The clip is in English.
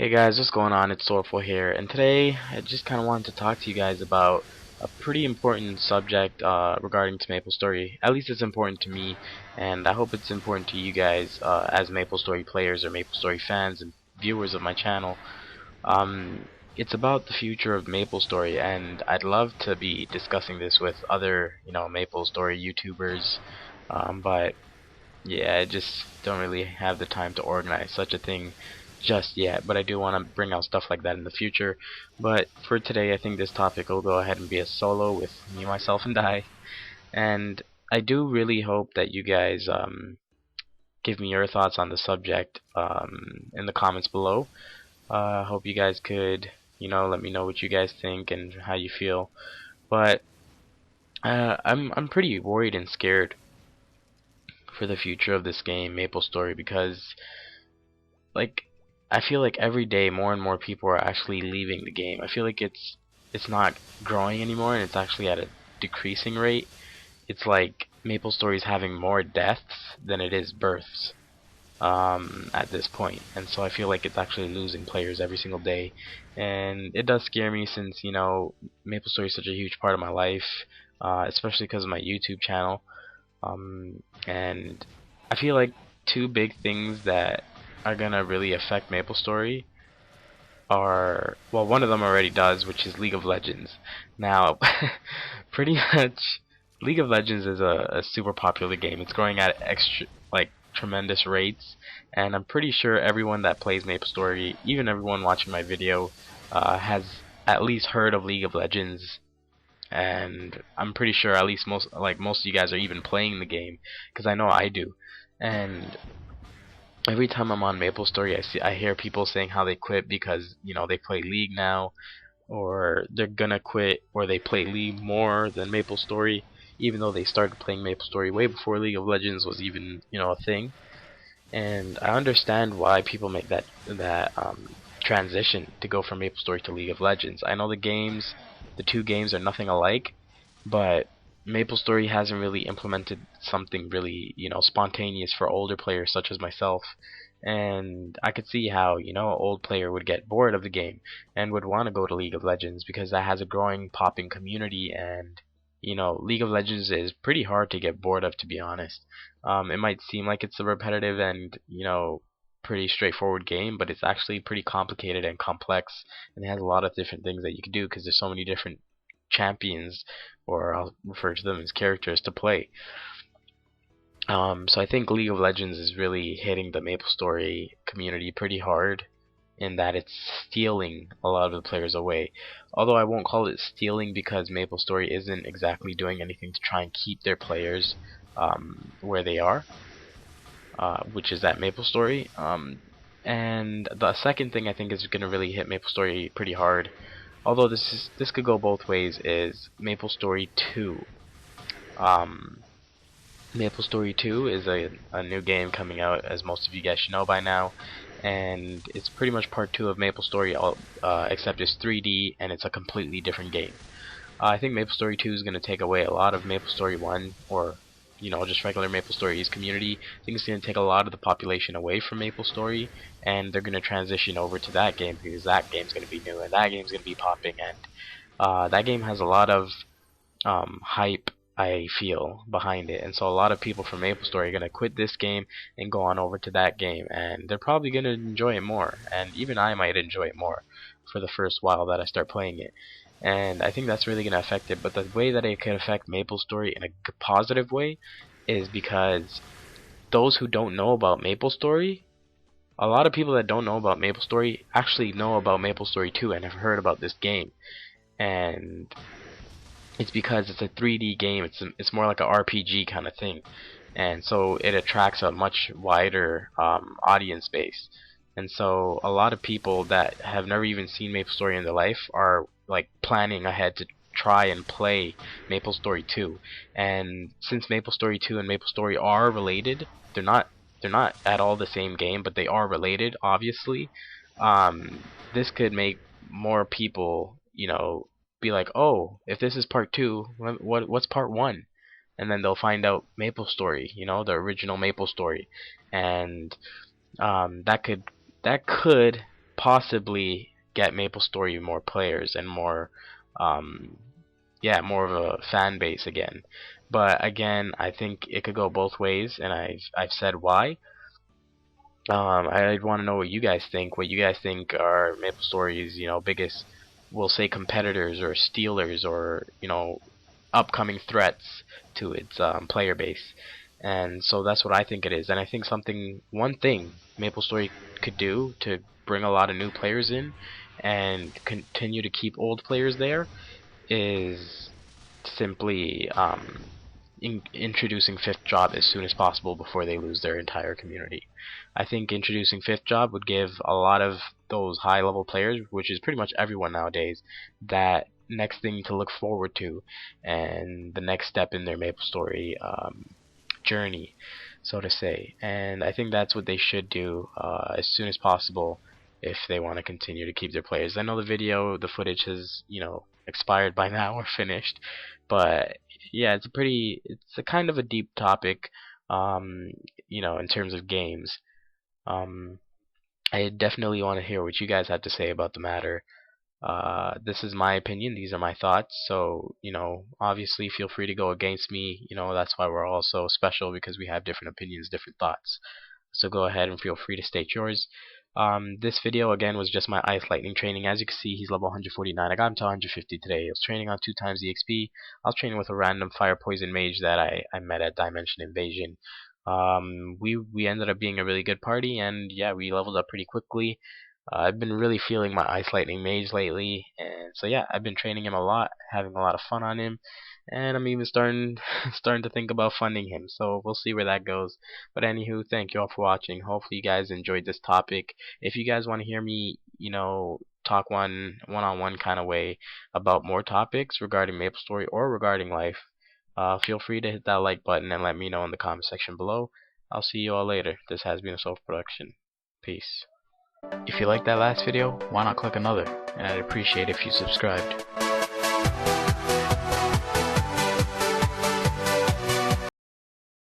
Hey guys, what's going on? It's Sorrowfan here, and today I just kind of wanted to talk to you guys about a pretty important subject regarding to MapleStory. At least it's important to me, and I hope it's important to you guys as MapleStory players or MapleStory fans and viewers of my channel. It's about the future of MapleStory, and I'd love to be discussing this with other, MapleStory YouTubers, but yeah, I just don't really have the time to organize such a thing just yet, but I do want to bring out stuff like that in the future. But for today, I think this topic will go ahead and be a solo with me, myself, and I. And I do really hope that you guys give me your thoughts on the subject in the comments below. I hope you guys could, let me know what you guys think and how you feel. But I'm pretty worried and scared for the future of this game, MapleStory, because like I feel like every day more and more people are actually leaving the game. I feel like it's not growing anymore, and it's actually at a decreasing rate. It's like MapleStory is having more deaths than it is births at this point, and so I feel like it's actually losing players every single day, and it does scare me since MapleStory is such a huge part of my life, especially because of my YouTube channel, and I feel like two big things that are gonna really affect MapleStory are, well, one of them already does, which is League of Legends. Now, pretty much, League of Legends is a super popular game. It's growing at tremendous rates, and I'm pretty sure everyone that plays MapleStory, even everyone watching my video, has at least heard of League of Legends. And I'm pretty sure at least most of you guys are even playing the game, because I know I do. And every time I'm on MapleStory, I hear people saying how they quit because they play League now, or they're gonna quit, or they play League more than MapleStory, even though they started playing MapleStory way before League of Legends was even a thing. And I understand why people make that transition to go from MapleStory to League of Legends. I know the two games are nothing alike, but MapleStory hasn't really implemented something really, spontaneous for older players such as myself. And I could see how, an old player would get bored of the game and would want to go to League of Legends because that has a growing, popping community, and League of Legends is pretty hard to get bored of, to be honest. It might seem like it's a repetitive and, pretty straightforward game, but it's actually pretty complicated and complex, and it has a lot of different things that you can do because there's so many different champions, or I'll refer to them as characters, to play. So I think League of Legends is really hitting the MapleStory community pretty hard in that it's stealing a lot of the players away. Although I won't call it stealing because MapleStory isn't exactly doing anything to try and keep their players where they are, which is at MapleStory. And the second thing I think is going to really hit MapleStory pretty hard, although this could go both ways, is MapleStory 2. Um, MapleStory 2 is a new game coming out, as most of you guys should know by now, and it's pretty much part 2 of MapleStory, except it's 3D and it's a completely different game. I think MapleStory 2 is going to take away a lot of MapleStory 1, or just regular MapleStory's community. I think it's going to take a lot of the population away from MapleStory, and they're going to transition over to that game because that game's going to be new and that game's going to be popping, and that game has a lot of hype, I feel, behind it, and so a lot of people from MapleStory are going to quit this game and go on over to that game, and they're probably going to enjoy it more, and even I might enjoy it more for the first while that I start playing it. And I think that's really going to affect it, but the way that it can affect MapleStory in a positive way is because those who don't know about MapleStory, a lot of people that don't know about MapleStory actually know about MapleStory 2 and have heard about this game. And it's because it's a 3D game. It's more like a RPG kind of thing, and so it attracts a much wider audience base. And so a lot of people that have never even seen MapleStory in their life are like planning ahead to try and play MapleStory 2. And since MapleStory 2 and MapleStory are related, they're not at all the same game, but they are related, obviously. This could make more people, be like, oh, if this is part 2, what's part 1? And then they'll find out MapleStory, the original MapleStory, and that could possibly get MapleStory more players and more more of a fan base again. But again, I think it could go both ways, and I've said why. I'd want to know what you guys think. What you guys think are MapleStory's, biggest, we'll say, competitors or stealers, or upcoming threats to its player base. And so that's what I think it is. And I think one thing MapleStory could do to bring a lot of new players in and continue to keep old players there is simply introducing fifth job as soon as possible before they lose their entire community. I think introducing fifth job would give a lot of those high level players, which is pretty much everyone nowadays, that next thing to look forward to and the next step in their MapleStory journey, so to say. And I think that's what they should do as soon as possible if they want to continue to keep their players. I know the footage has expired by now or finished, but yeah, it's a kind of a deep topic, in terms of games. I definitely want to hear what you guys have to say about the matter. This is my opinion. These are my thoughts. So, obviously feel free to go against me. That's why we're all so special, because we have different opinions, different thoughts. So go ahead and feel free to state yours. This video again was just my Ice Lightning training. As you can see, he's level 149. I got him to 150 today. I was training on 2 times EXP. I was training with a random fire poison mage that I met at Dimension Invasion. We ended up being a really good party, and yeah, we leveled up pretty quickly. I've been really feeling my Ice Lightning mage lately, and so yeah, I've been training him a lot, having a lot of fun on him, and I'm even starting to think about funding him. So we'll see where that goes. But anywho, thank you all for watching. Hopefully you guys enjoyed this topic. If you guys want to hear me, talk one-on-one kind of way about more topics regarding MapleStory or regarding life, feel free to hit that like button and let me know in the comment section below. I'll see you all later. This has been a self-production. Peace. If you liked that last video, why not click another? And I'd appreciate if you subscribed.